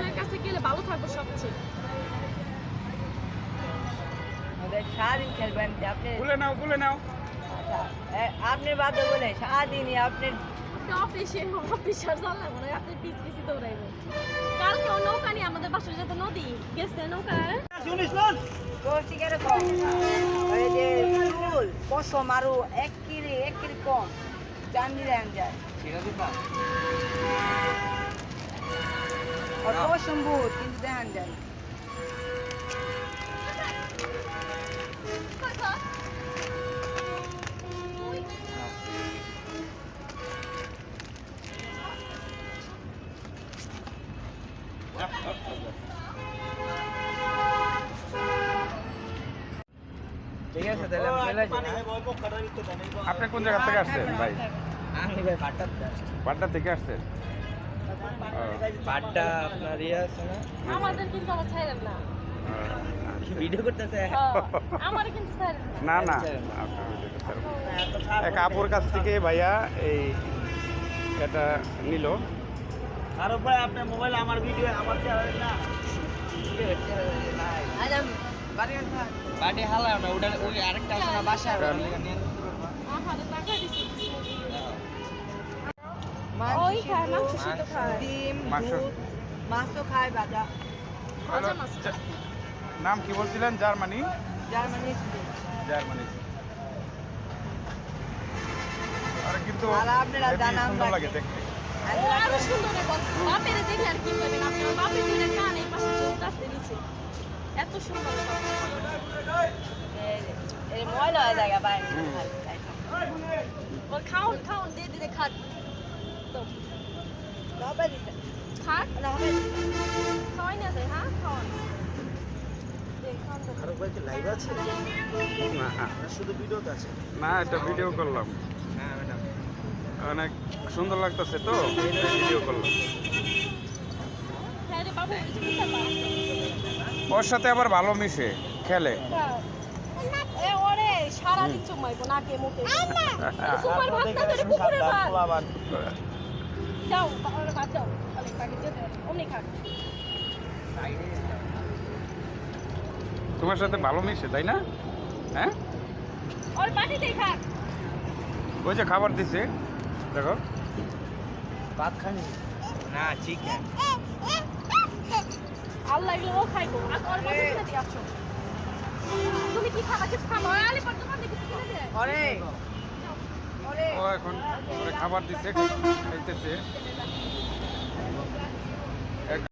একজনের কাছে গেলে ভালো থাকবো সবচেয়ে। সারাদিন খেলবেন আপনি, খুলে নাও। আপনি বাদে বলে সারাদিনই আপনি অফিসার জানলাম মনে হয় আপনি পিছি দৌড়াইবো। কালকে ও নৌকা নিয়ে আমাদের বাসার যত নদী গেছে নৌকায় করছি কিরকম ওই যে চুল পশম আরো এক কিরি কম চান্দি দেন যায় পশম বহুত কিন্তু দেখান যায় ঠিক আছে তাহলে আমি চলে যাই। আপনি কোন জায়গা থেকে আসছেন ভাই? আমি ভাই পাটনা থেকে আসছেন? পাড্ডা আপনার ইয়ে আছে না, আমাদের কিন্তু আমার ছাইরেন না। ভিডিও করতেছে। আমার কিন্তু ছাইরেন না। না এক আপুর কাছ থেকে ভাইয়া এই এটা নিল। আর ভাই আপনার মোবাইল আমার ভিডিও আমার চ্যানেল না আজ বাড়ি হালা না, ওটা ওই আরেকটা আছে না বাসা আহারে টাকা দিছি। ওই খায় মাংস সিদ্ধ খায়। ডিম মাংস। দুধ মাছও খায় ভাজা ভাজা মাছ খায়। নাম কি বলছিলেন? জার্মানি। জার্মানি আর কিন্তু আর আপনারা হেবি জানান সুন্দর বাকি। লাগে দেখতে। ও আরো সুন্দর রে বল। বাপের দেখলে আর কি করবেন? আপনার বাপের দুইটা কান এই পাশে চোখ আছে নিচে। এত সুন্দর লাগে। এই ময়লা হয়ে যায় ভাই ওর খাউন দিয়ে খাট। তো হবে দিতে খাট না হবে খাওয়াই না যায় হ্যাঁ খাওয়ান। দেখ খাওয়ান তো। আর ভাই কি লাইভ আছে না শুধু ভিডিওতে আছে? না এটা ভিডিও করলাম, হ্যাঁ ম্যাডাম অনেক সুন্দর লাগতেছে তো ভিডিও করলাম। হ্যাঁ রে বাবু কিছু বুঝতে পারছ? ওর সাথে আবার ভালো মিশে খেলে। এ ওরে সারাদিন চুমাইবো নাকে মুখে। তোমার ভাত না তোর পুকুরের ভাত। যাও ওরে ভাত দাও। অনেক বাকি যেতে অমনি খাক। তোমার সাথে ভালো মিশে তাই না? হ্যাঁ ওর বাটিতেই খাক। ওই যে খাবার দিছে দেখো। ভাত খানি না চিকেন। আল্লাহ এগুলো ও খাইবো। আর ওর মধ্যে কিনে দিয়ে আসো। তুমি কি খাবা? কিছু খাবো? আলি পর তোমার দিকে কিনে দে। ওরে ও এখন ওরে খাবার দিছে খাইতেছে।